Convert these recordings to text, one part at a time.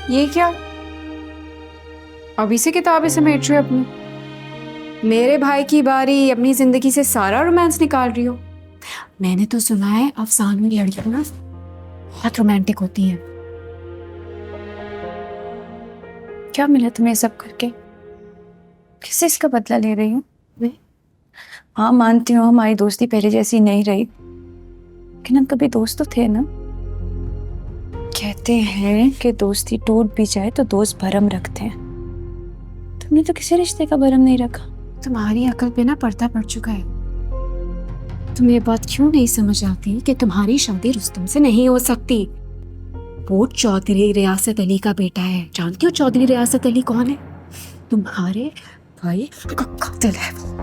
ये क्या? अभी से किताबें समेट रही हो अपनी? मेरे भाई की बारी, अपनी जिंदगी से सारा रोमांस निकाल रही हो। मैंने तो सुना है अफसानवी लड़कियां ना बहुत रोमांटिक होती हैं। क्या मिला तुम्हें सब करके? किस इसका बदला ले रही हूँ मैं? हाँ मानती हूँ हमारी दोस्ती पहले जैसी नहीं रही, लेकिन हम कभी दोस्त तो थे ना। कहते हैं कि दोस्ती टूट भी जाए तो दोस्त भरम रखते हैं। तुमने तो किसी रिश्ते का भरम नहीं रखा। तुम्हारी अकल पे ना पर्दा पड़ चुका है। तुम्हें ये बात क्यों नहीं समझ आती कि तुम्हारी शादी रुस्तम से नहीं हो सकती। वो चौधरी रियासत अली का बेटा है। जानती हो चौधरी रियासत अली कौन है? तुम्हारे भाई का कातिल है वो।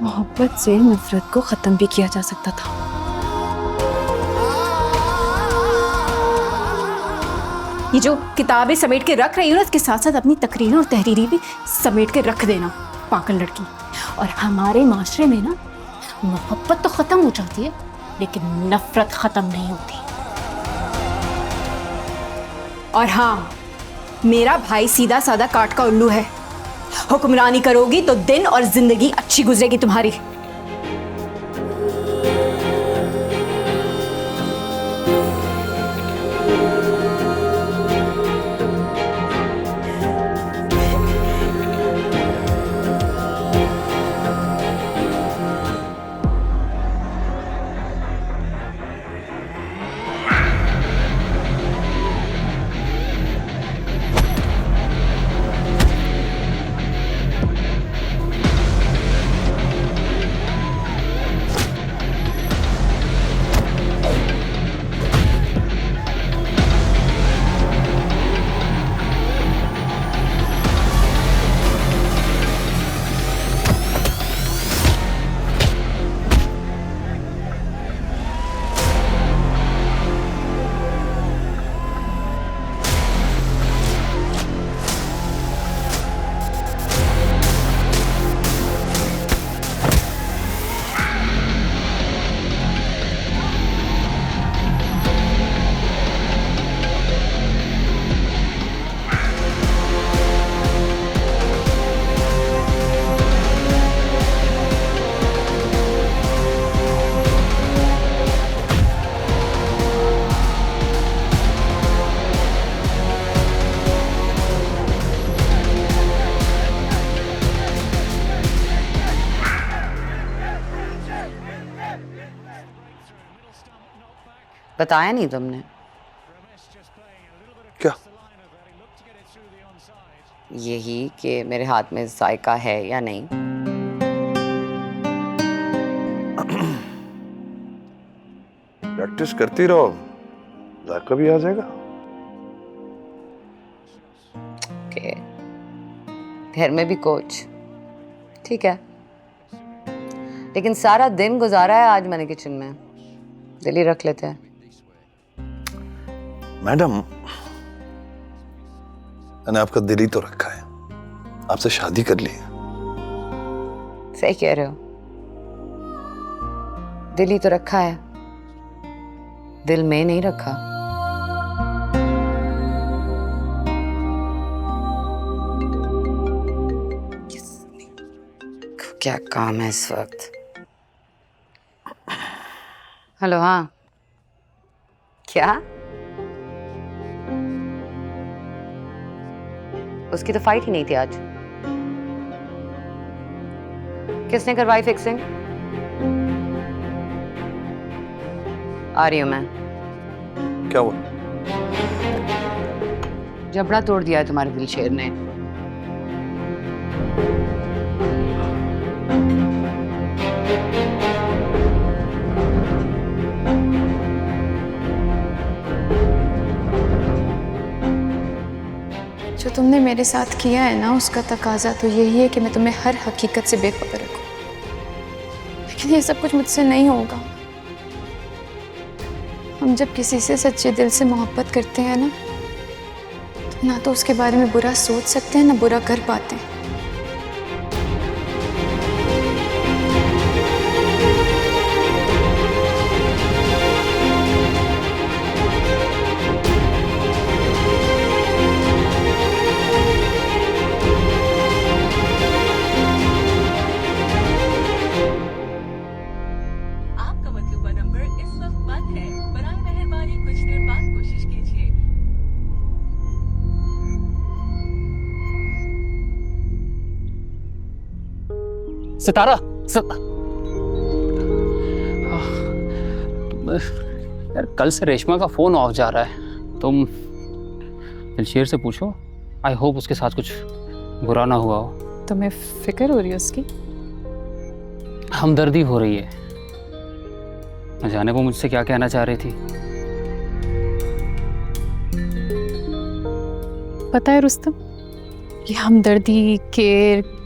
मोहब्बत से नफरत को खत्म भी किया जा सकता था। ये जो किताबें समेट के रख रही हो ना, इसके साथ साथ अपनी तकरीरें और तहरीरी भी समेट के रख देना, पागल लड़की। और हमारे माशरे में ना मोहब्बत तो खत्म हो जाती है, लेकिन नफरत खत्म नहीं होती। और हाँ, मेरा भाई सीधा साधा काट का उल्लू है। हुक्मरानी करोगी तो दिन और जिंदगी अच्छी गुजरेगी तुम्हारी। बताया नहीं तुमने? क्या? यही कि मेरे हाथ में जायका है या नहीं। प्रैक्टिस करती रहो, जायका भी आ जाएगा। ओके, घर में भी कोच, ठीक है, लेकिन सारा दिन गुजारा है आज मैंने किचन में। दिल ही रख लेते हैं। मैडम, मैंने आपका दिल ही तो रखा है, आपसे शादी कर ली है। सही कह रहे हो, दिल ही तो रखा है, दिल में नहीं रखा। क्या काम है इस वक्त? हेलो, हाँ, क्या? उसकी तो फाइट ही नहीं थी आज। किसने करवाई फिक्सिंग? आ रही हूं मैं। क्या हुआ? जबड़ा तोड़ दिया है तुम्हारे दिलशेर ने। जो तुमने मेरे साथ किया है ना, उसका तकाजा तो यही है कि मैं तुम्हें हर हकीकत से बेखबर रखूं। लेकिन ये सब कुछ मुझसे नहीं होगा। हम जब किसी से सच्चे दिल से मोहब्बत करते हैं ना, तो ना तो उसके बारे में बुरा सोच सकते हैं, ना बुरा कर पाते हैं। सितारा यार कल से रेशमा का फोन ऑफ जा रहा है। तुम दिलशेर से पूछो, आई होप उसके साथ कुछ बुरा ना हुआ हो। तुम्हें फिक्र हो रही है उसकी? हमदर्दी हो रही है। न जाने वो मुझसे क्या कहना चाह रही थी। पता है रुस्तम, ये हमदर्दी, केयर,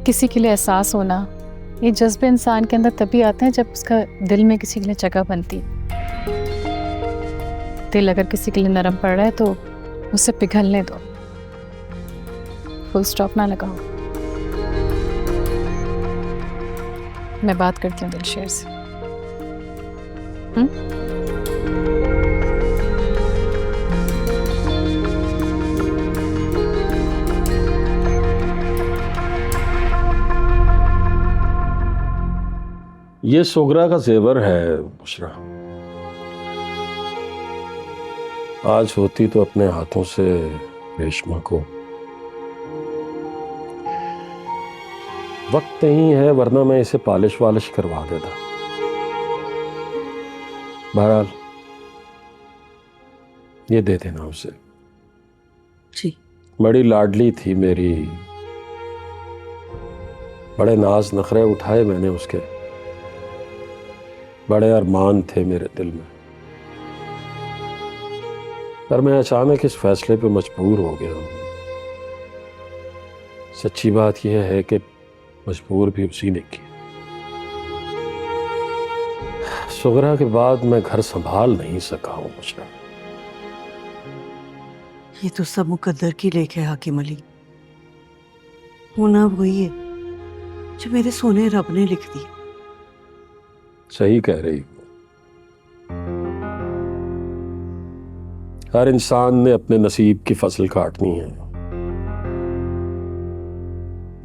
किसी के लिए एहसास होना, ये जज्बे इंसान के अंदर तभी आते हैं जब उसका दिल में किसी के लिए जगह बनती है। दिल अगर किसी के लिए नरम पड़ रहा है तो उसे पिघलने दो, फुल स्टॉप ना लगाओ। मैं बात करती हूँ दिलशेर से। ये सोगरा का जेवर है बुशरा। आज होती तो अपने हाथों से रेशमा को, वक्त नहीं है वरना मैं इसे पॉलिश वालिश करवा देता। बहरहाल ये दे देना उसे। जी। बड़ी लाडली थी मेरी, बड़े नाज नखरे उठाए मैंने उसके, बड़े अरमान थे मेरे दिल में, पर मैं अचानक इस फैसले पे मजबूर हो गया हूँ। सच्ची बात यह है कि मजबूर भी उसी ने किया। सुगरा के बाद मैं घर संभाल नहीं सका हूँ बुशरा। ये तो सब मुकद्दर की लेख है हाकिम अली। होना वही है जो मेरे सोने रब ने लिख दिया। सही कह रही हो। हर इंसान ने अपने नसीब की फसल काटनी है।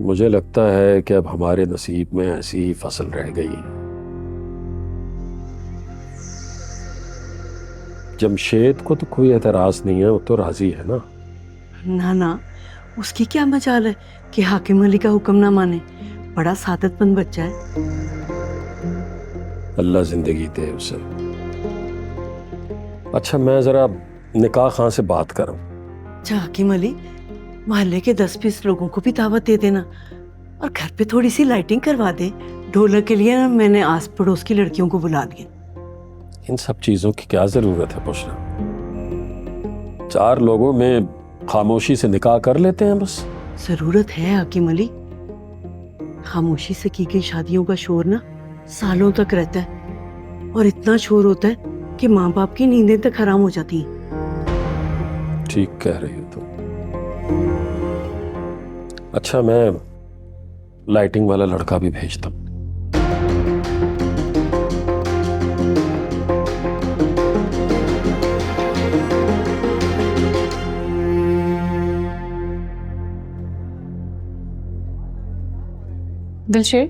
मुझे लगता है कि अब हमारे नसीब में ऐसी ही फसल रह गई है। जमशेद को तो कोई एतराज नहीं है, वो तो राजी है ना। ना ना, उसकी क्या मजाल है कि हाकिम अली का हुक्म ना माने। बड़ा सादतमंद बच्चा है। अल्लाह जिंदगी दे उसे। अच्छा, मैं जरा निकाह खां से बात करूं। अच्छा हाकिम अली, मोहल्ले के 10-20 लोगों को भी दावत दे देना और घर पे थोड़ी सी लाइटिंग करवा दे। ढोलक के लिए मैंने आस पड़ोस की लड़कियों को बुला दिया। इन सब चीजों की क्या जरूरत है बुशरा? 4 लोगों में खामोशी से निकाह कर लेते हैं बस। जरूरत है हाकिम अली। खामोशी से की गई शादियों का शोर ना सालों तक रहता है और इतना शोर होता है कि माँ बाप की नींदें तक हराम हो जाती हैं। ठीक कह रही हो तुम। अच्छा, मैं लाइटिंग वाला लड़का भी भेजता हूं। दिलशेर,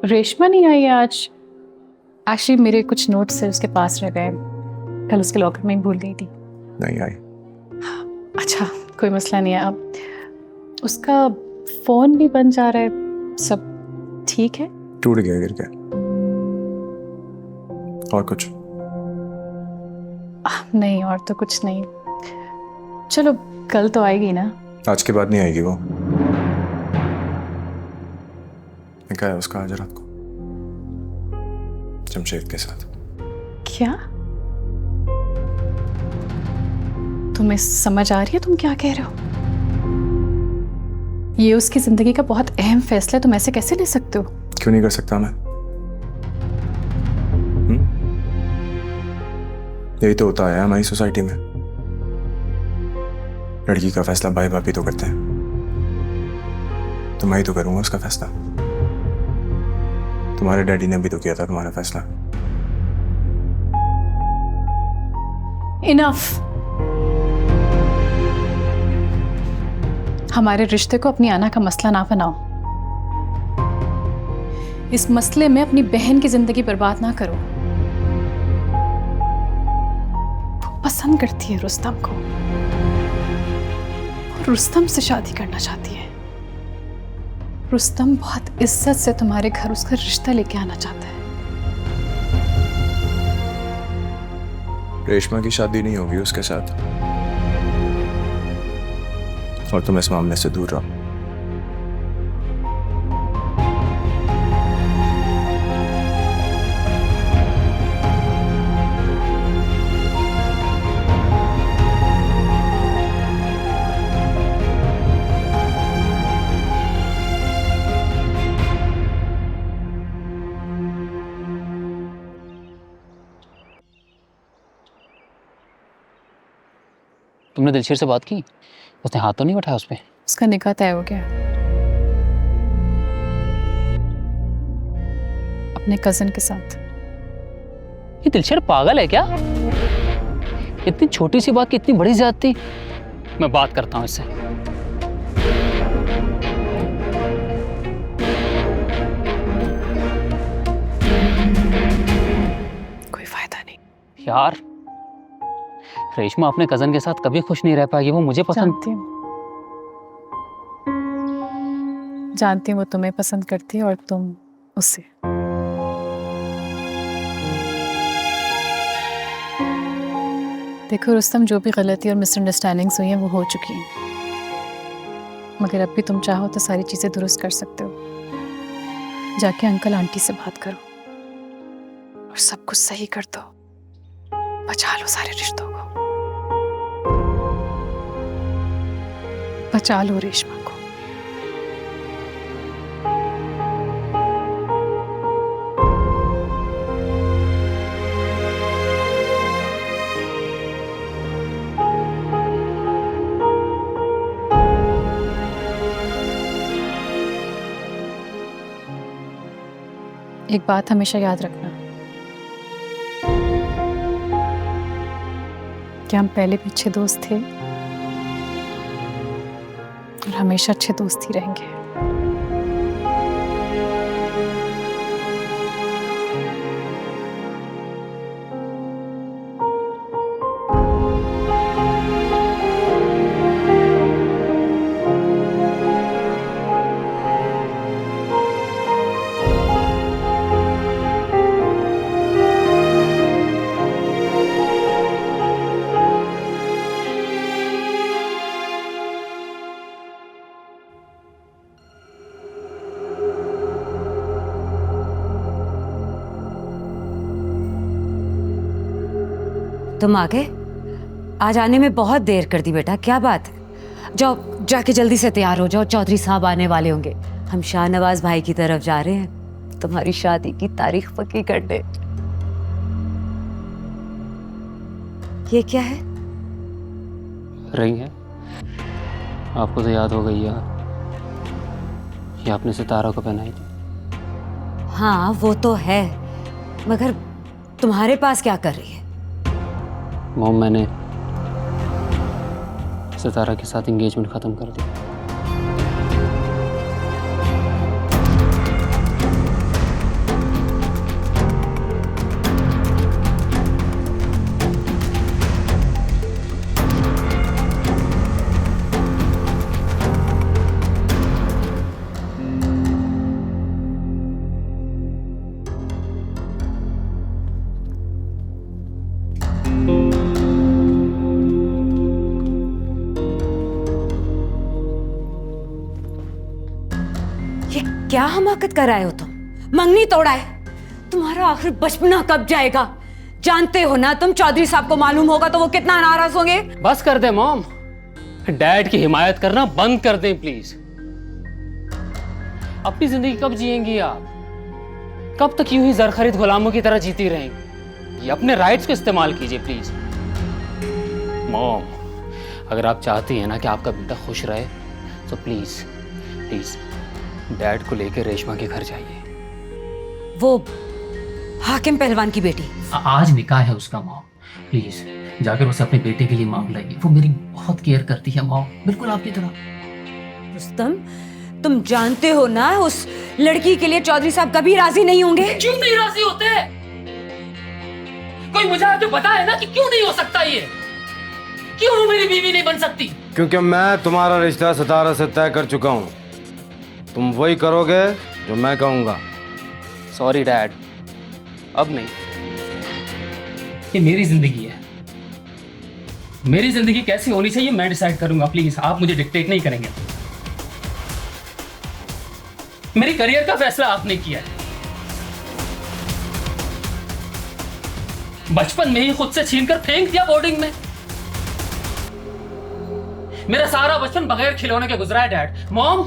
रेशमा नहीं आई है आज। एक्चुअली मेरे कुछ नोट्स है उसके पास रह गए, कल उसके लॉकर में ही भूल गई थी। नहीं आई? अच्छा, कोई मसला नहीं है। अब उसका फोन भी बन जा रहा है। सब ठीक है? टूट गया गिर के। और कुछ? नहीं, और तो कुछ नहीं। चलो, कल तो आएगी ना? आज के बाद नहीं आएगी वो। निकाह है उसका आज रात को जमशेद के साथ। क्या? तुम्हें समझ आ रही है तुम क्या कह रहे हो? ये उसकी जिंदगी का बहुत अहम फैसला है, तुम ऐसे कैसे ले सकते हो? क्यों नहीं कर सकता मैं? यही तो होता है हमारी सोसाइटी में। लड़की का फैसला भाई बाप ही तो करते हैं, तो मैं ही तो करूंगा उसका फैसला। तुम्हारे डैडी ने भी तो किया था तुम्हारा फैसला। इनफ। हमारे रिश्ते को अपनी आना का मसला ना बनाओ। इस मसले में अपनी बहन की जिंदगी बर्बाद ना करो। वो पसंद करती है रुस्तम को और रुस्तम से शादी करना चाहती है। रुस्तम बहुत इज्जत से तुम्हारे घर उसका रिश्ता लेके आना चाहता है। रेशमा की शादी नहीं होगी उसके साथ, और तुम इस मामले से दूर रहो। तुमने दिलशीर से बात की? उसने हाथ तो नहीं उठाया उस पर? उसका निकाह तय हो गया अपने कजन के साथ। ये दिलशीर पागल है क्या? इतनी छोटी सी बात की इतनी बड़ी ज्यादती। मैं बात करता हूँ इससे। कोई फायदा नहीं। यार रेशमा अपने कजन के साथ कभी खुश नहीं रह पाएगी। वो मुझे पसंद। जानती हूँ वो तुम्हें पसंद करती है और तुम उससे। देखो रुस्तम, जो भी गलती और मिसअंडरस्टैंडिंग्स हुई हैं वो हो चुकी हैं, मगर अब भी तुम चाहो तो सारी चीजें दुरुस्त कर सकते हो। जाके अंकल आंटी से बात करो और सब कुछ सही कर दो। बचा लो सारे रिश्तों को, बचा लो रेशमा को। एक बात हमेशा याद रखना कि हम पहले भी अच्छे दोस्त थे और हमेशा अच्छे दोस्त ही रहेंगे। तुम आ गए? आज आने में बहुत देर कर दी बेटा, क्या बात है? जाओ, जाके जल्दी से तैयार हो जाओ, चौधरी साहब आने वाले होंगे। हम शाहनवाज भाई की तरफ जा रहे हैं तुम्हारी शादी की तारीख पक्की करने। ये क्या है? रिंग है। आपको तो याद हो गई यार, ये आपने सितारा को पहनाई थी। हाँ वो तो है, मगर तुम्हारे पास क्या कर रही है? मॉम, मैंने सितारा के साथ एंगेजमेंट खत्म कर दी। क्या हमाकत कर आए हो तुम? मंगनी तोड़ा है? तुम्हारा आखिर बचपना कब जाएगा? जानते हो ना तुम, चौधरी साहब को मालूम होगा तो वो कितना नाराज होंगे। बस कर दे मॉम, डैड की हिमायत करना बंद कर दें प्लीज। अपनी जिंदगी कब जिएंगी आप? कब तक यूं ही जरखरीद गुलामों की तरह जीती रहेंगी? अपने राइट्स को इस्तेमाल कीजिए प्लीज। मॉम, अगर आप चाहती हैं ना कि आपका बेटा खुश रहे तो प्लीज प्लीज डैड को लेकर रेशमा के घर जाइए। वो हाकिम पहलवान की बेटी आज निकाह है उसका मॉम, प्लीज जाकर उसे अपने बेटे के लिए मांग लाइए। वो मेरी बहुत केयर करती है मॉम, बिल्कुल आपकी तरह। रुस्तम, तुम जानते हो ना उस लड़की के लिए चौधरी साहब कभी राजी नहीं होंगे। क्यों नहीं राजी होते? कोई मुझे आके बताए ना कि क्यों नहीं हो सकता ये? क्यों मेरी बीवी नहीं बन सकती? क्योंकि मैं तुम्हारा रिश्ता सितारा से तय कर चुका हूँ। तुम वही करोगे जो मैं कहूँगा। सॉरी डैड, अब नहीं। ये मेरी जिंदगी है, मेरी जिंदगी कैसी होनी चाहिए मैं डिसाइड करूंगा। प्लीज आप मुझे डिक्टेट नहीं करेंगे। मेरी करियर का फैसला आपने किया है। बचपन में ही खुद से छीनकर फेंक दिया बोर्डिंग में। मेरा सारा बचपन बगैर खिलौने के गुजरा है डैड। मॉम,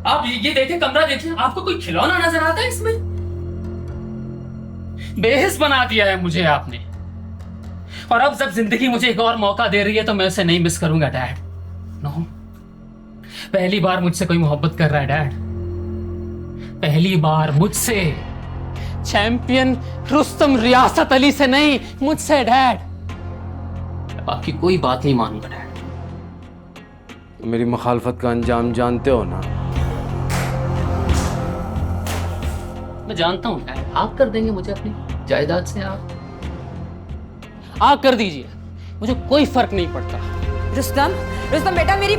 आप ये देखिए, कमरा देखिए, आपको कोई खिलौना नजर आता है इसमें? बेहिस बना दिया है मुझे आपने। और अब जब जिंदगी मुझे एक और मौका दे रही है तो मैं उसे नहीं मिस करूंगा डैड। नो, पहली बार मुझसे कोई मोहब्बत कर रहा है डैड, पहली बार मुझसे। चैंपियन रुस्तम रियासत अली से नहीं, मुझसे डैड। आपकी कोई बात नहीं मानूंगा डैड। मेरी मुखालफत का अंजाम जानते हो ना? मैं जानता हूं डैड, आप कर देंगे मुझे अपनी जायदाद से। आप कर दीजिए, मुझे कोई फर्क नहीं पड़ता। रुस्तम, रुस्तम बेटा मेरी।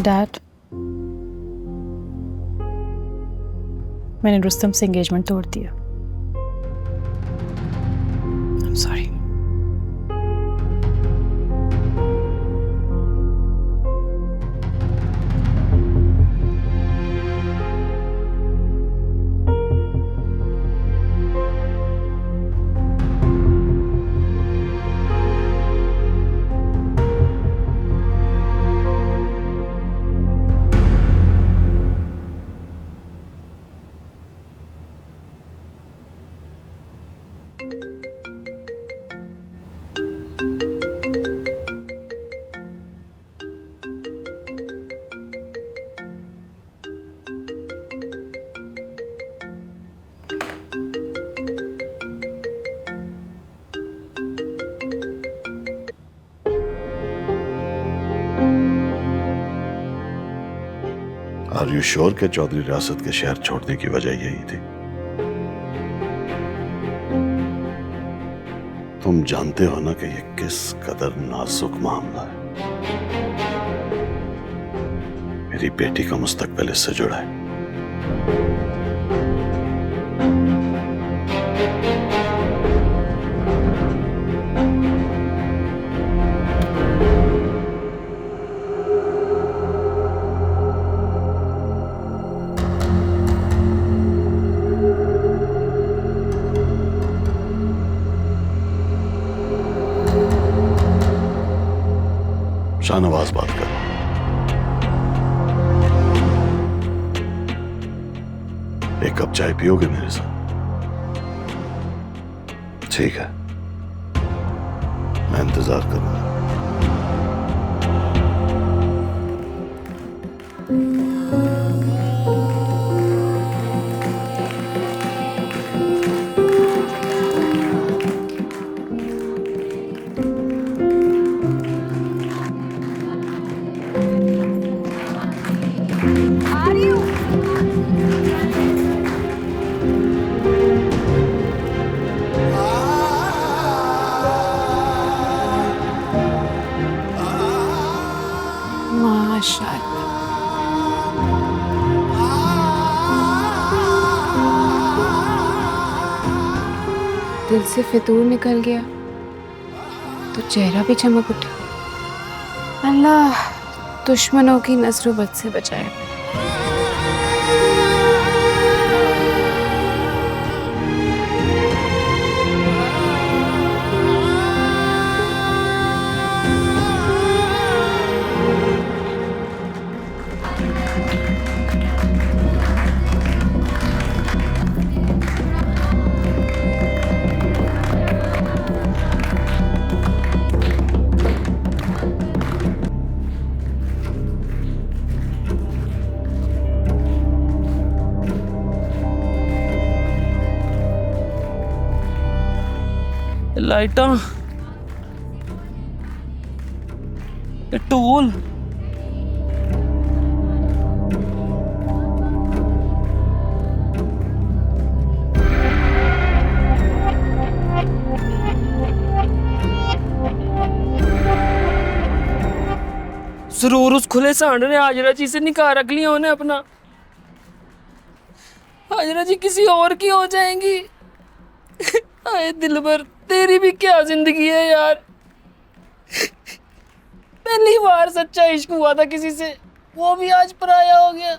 डैड, मैंने रुस्तम से एंगेजमेंट तोड़ दिया। I'm sorry. Are you sure के चौधरी रियासत के शहर छोड़ने की वजह यही थी? तुम जानते हो ना कि यह किस कदर नाजुक मामला है। मेरी बेटी का मुस्तकबिल इससे जुड़ा है। शाहनवाज बात कर। एक कप चाय पियोगे मेरे साथ? ठीक है, मैं इंतजार करूंगा। दिल से फितूर निकल गया तो चेहरा भी चमक उठा। अल्लाह दुश्मनों की नजरों बद से बचाए। लाइटा टोल जरूर उस खुले सांड ने हाजरा जी से निकाह रख लिया उन्हें अपना। हाजरा जी किसी और की हो जाएंगी। आए दिलबर, तेरी भी क्या जिंदगी है यार। पहली बार सच्चा इश्क हुआ था किसी से, वो भी आज पराया हो गया।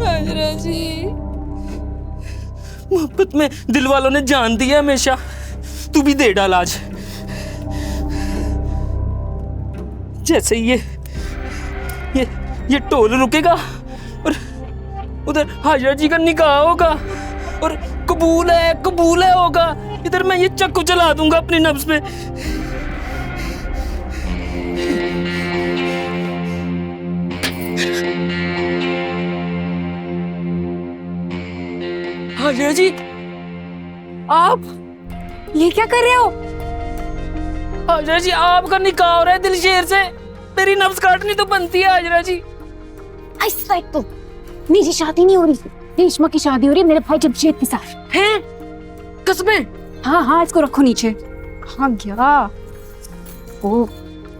हाजरा जी, मोहब्बत में दिल वालों ने जान दिया हमेशा, तू भी दे डाल आज। जैसे ये टोल रुकेगा और उधर हाजरा जी का निकाह होगा और कबूल है होगा, इधर मैं ये चक्कू चला दूंगा अपनी नब्ज पे। हाजरा जी, आप ये क्या कर रहे हो? हाजरा जी, आपका निकाह हो रहा है दिलशेर से, मेरी नब्ज काटनी तो बनती है हाजरा जी। ऐसा तो मेरी शादी नहीं हो रही, रेशमा की शादी हो रही है मेरे भाई जमशेद के साथ। हैं? कसमें? हाँ, इसको रखो नीचे। हाँ क्या? ओ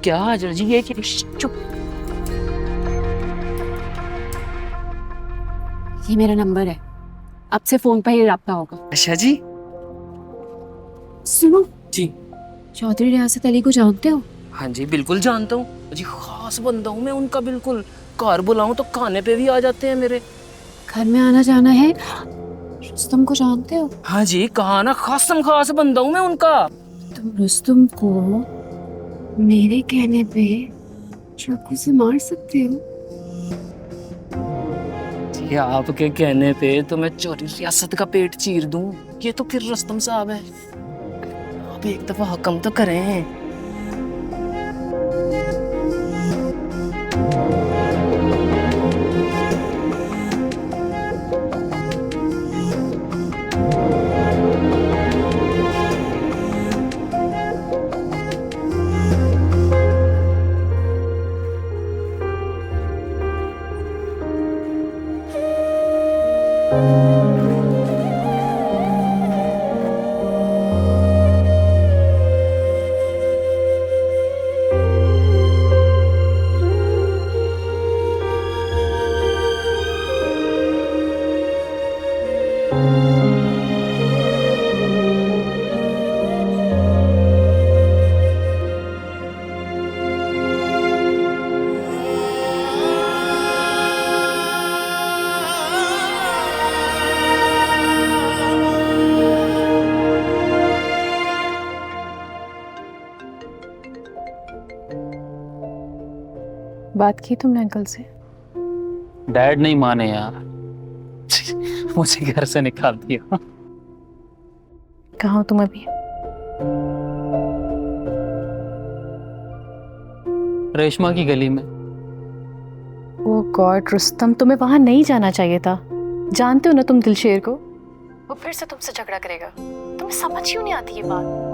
क्या हाजरा जी, ये क्या? चुप। ये मेरा नंबर है, अब से फोन पर ही रब्ता होगा। अच्छा जी। सुनो जी। चौधरी रियासत अली को जानते हो? हाँ जी, बिल्कुल जानता हूँ जी, खास बंदा हूँ मैं उनका बिल्कुल। कार बुलाऊं तो खाने पे भी आ जाते हैं मेरे। घर में आना जाना है। रुस्तम को जानते हो? हाँ जी, कहा ना, खास बंदा हूँ मैं उनका। तुम रुस्तम को मेरे कहने पे चाकू से मार सकते हो? ये आपके कहने पे तो मैं चौधरी रियासत का पेट चीर दूं। ये तो फिर रुस्तम साहब है, आप एक दफा हुक्म तो करें। बात की तुमने अंकल से? डैड नहीं माने यार, मुझे घर से निकाल दिया। कहाँ हो तुम अभी? रेशमा की गली में। ओ गॉड रुस्तम, तुम्हें वहां नहीं जाना चाहिए था। जानते हो ना तुम दिलशेर को, वो फिर से तुमसे झगड़ा करेगा। तुम्हें समझ क्यों नहीं आती ये बात?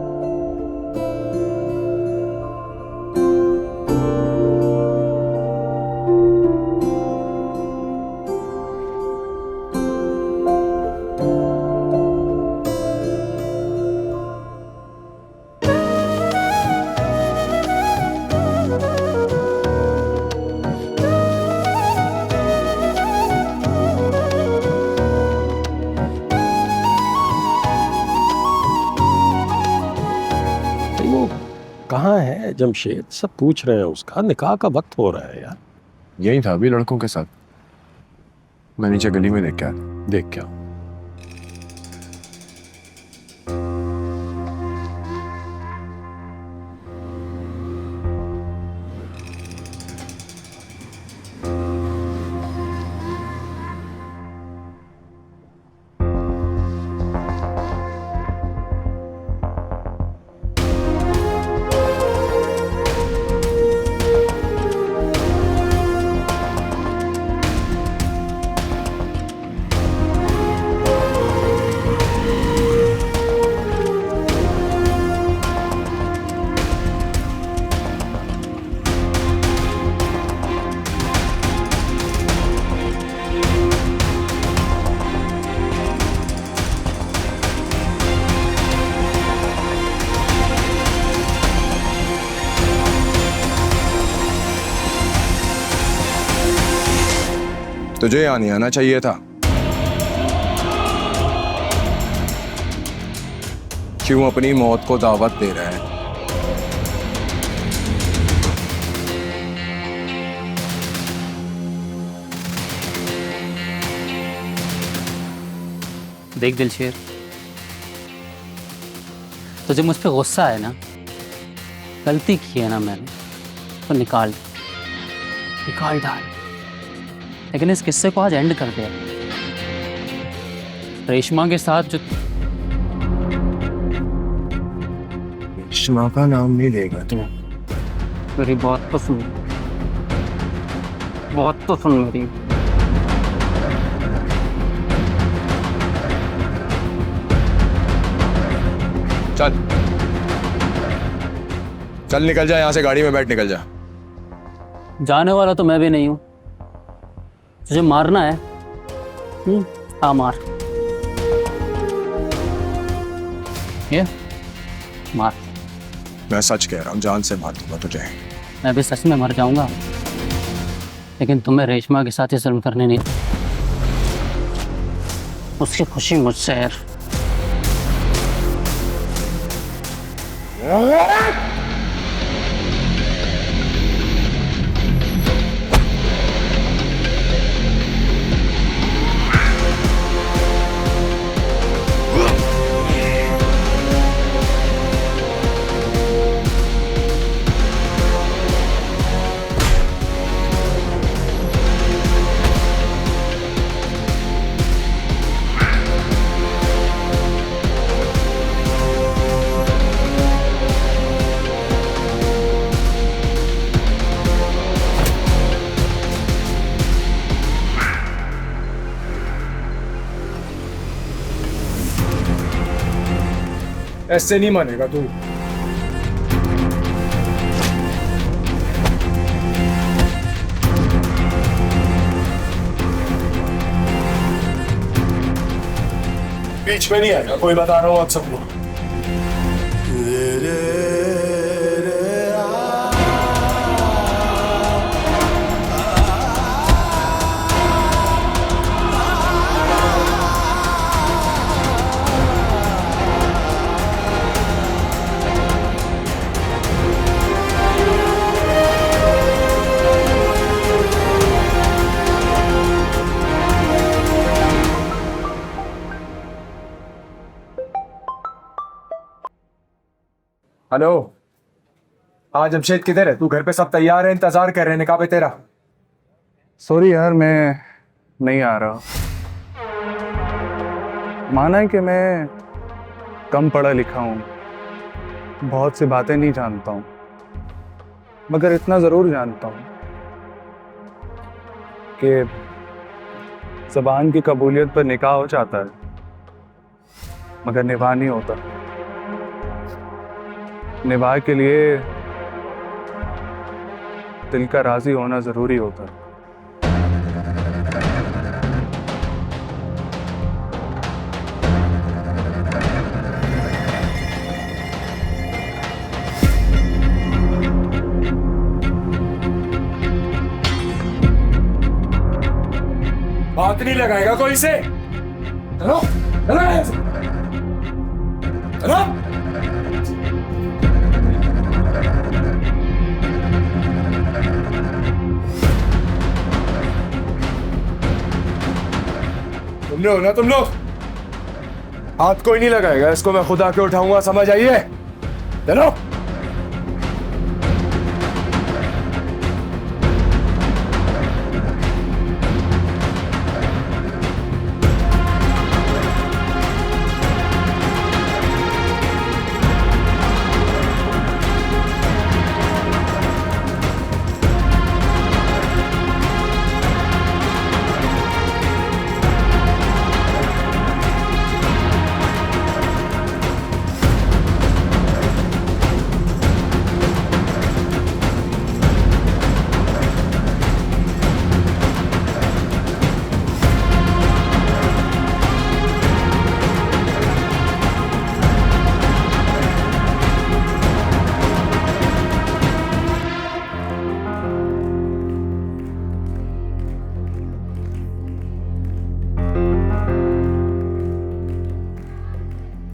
कहाँ है जमशेद? सब पूछ रहे हैं उसका, निकाह का वक्त हो रहा है यार। यही था अभी लड़कों के साथ, मैं नीचे गली में देख के आया। देख क्या? तुझे यहाँ नहीं आना चाहिए था। क्यों अपनी मौत को दावत दे रहा है? देख दिलशेर, तुझे मुझ पे गुस्सा है ना? गलती की है ना मैंने, तो निकाल डाल। लेकिन इस किस्से को आज एंड कर दिया। रेशमा के साथ जो रेशमा का नाम नहीं लेगा तू। मेरी बात तो सुन, बहुत तो सुन मेरी। चल चल निकल जा यहाँ से, गाड़ी में बैठ, निकल जा। जाने वाला तो मैं भी नहीं हूं। तुझे मारना है? हाँ मार, ये मार। मैं सच कह रहा हूँ, जान से मार दूंगा तुझे। मैं भी सच में मर जाऊंगा, लेकिन तुम्हें रेशमा के साथ ही जुल्म करने नहीं। उसकी खुशी मुझसे है। ऐसे नहीं मानेगा तू। बीच में नहीं आएगा कोई, बता रहा हूँ आप सबको। हेलो, हाँ जमशेद किधर है तू? घर पे सब तैयार है, इंतजार कर रहे हैं निकाह पे तेरा। सॉरी यार, मैं नहीं आ रहा। माना है कि मैं कम पढ़ा लिखा हूँ, बहुत सी बातें नहीं जानता हूँ, मगर इतना ज़रूर जानता हूँ कि ज़बान की कबूलियत पर निकाह हो जाता है, मगर निभाह नहीं होता। निभाह के लिए दिल का राजी होना ज़रूरी होता है। बात नहीं लगाएगा कोई से। चलो चलो यहाँ से। चलो। तुम लोग ना, तुम लोग हाथ कोई नहीं लगाएगा, इसको मैं खुद आके उठाऊंगा, समझ आइए। चलो।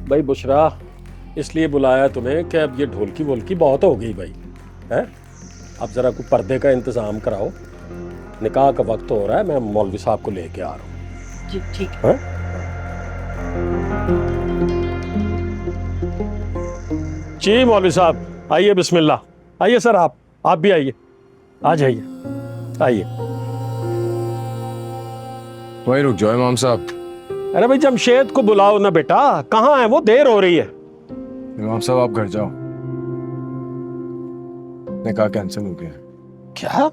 भाई बुशरा, इसलिए बुलाया तुम्हें कि अब ये ढोलकी वोलकी बहुत हो गई भाई, हैं? अब जरा कोई पर्दे का इंतजाम कराओ, निकाह का वक्त हो रहा है, मैं मौलवी साहब को लेके आ रहा हूँ। जी ठीक। हैं? जी मौलवी साहब, आइए, बिस्मिल्लाह। आइए सर, आप भी आइए, आ जाइए, आइए। वहीं रुक जाओ इमाम साहब। अरे भाई जमशेद को बुलाओ ना बेटा, कहाँ है वो, देर हो रही है। इमाम साहब आप घर जाओ, निकाह कैंसिल हो गया। क्या?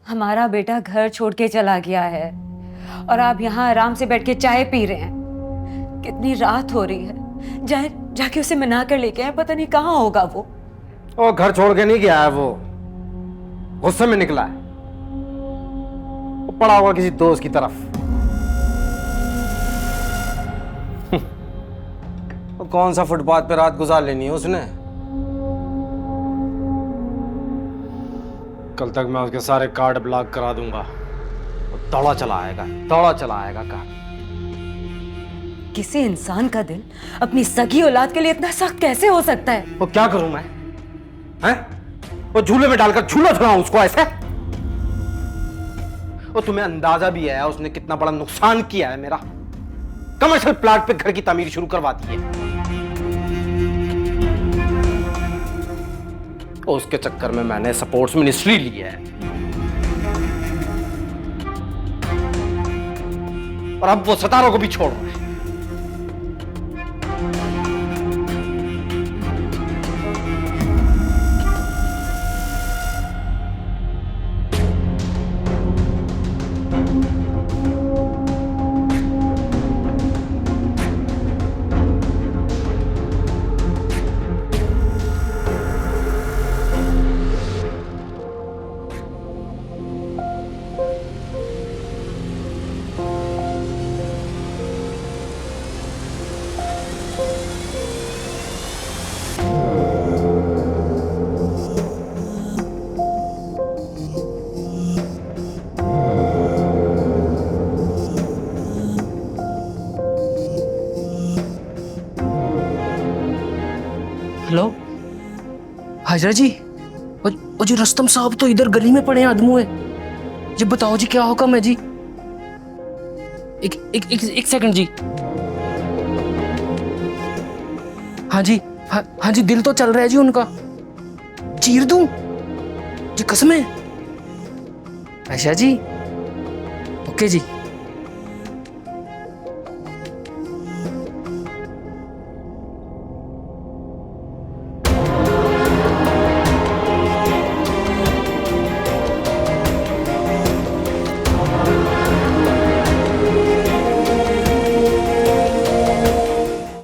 हमारा बेटा घर छोड़ के चला गया है और आप यहाँ आराम से बैठ के चाय पी रहे हैं। कितनी रात हो रही है, जाके उसे मना कर लेके आए, पता नहीं कहाँ होगा वो। और घर छोड़ के नहीं गया है, वो गुस्से में निकला है, वो पड़ा होगा किसी दोस्त की तरफ। वो कौन सा फुटपाथ पे रात गुजार लेनी है उसने। कल तक मैं उसके सारे कार्ड ब्लॉक करा दूंगा। वो दौड़ा चला आएगा कार्ड। किसी इंसान का दिल अपनी सगी औलाद के लिए इतना सख्त कैसे हो सकता है? वो क्या करूं मैं, हैं? वो झूले में डालकर झूला झुलाऊं उसको ऐसे? वो तुम्हें अंदाजा भी है उसने कितना बड़ा नुकसान किया है मेरा। कमर्शियल प्लाट पे घर की तामीर शुरू करवा दी है। उसके चक्कर में मैंने स्पोर्ट्स मिनिस्ट्री ली है और अब वो सितारों को भी छोड़ रहा है। हेलो हाजरा जी, वो जी रस्तम साहब तो इधर गली में पड़े हैं आदमू है जी। बताओ जी क्या हुक्म है जी? एक सेकंड जी। हाँ जी, हाँ जी, दिल तो चल रहा है जी उनका। चीर दूं जी, कसम है। अच्छा जी, ओके जी।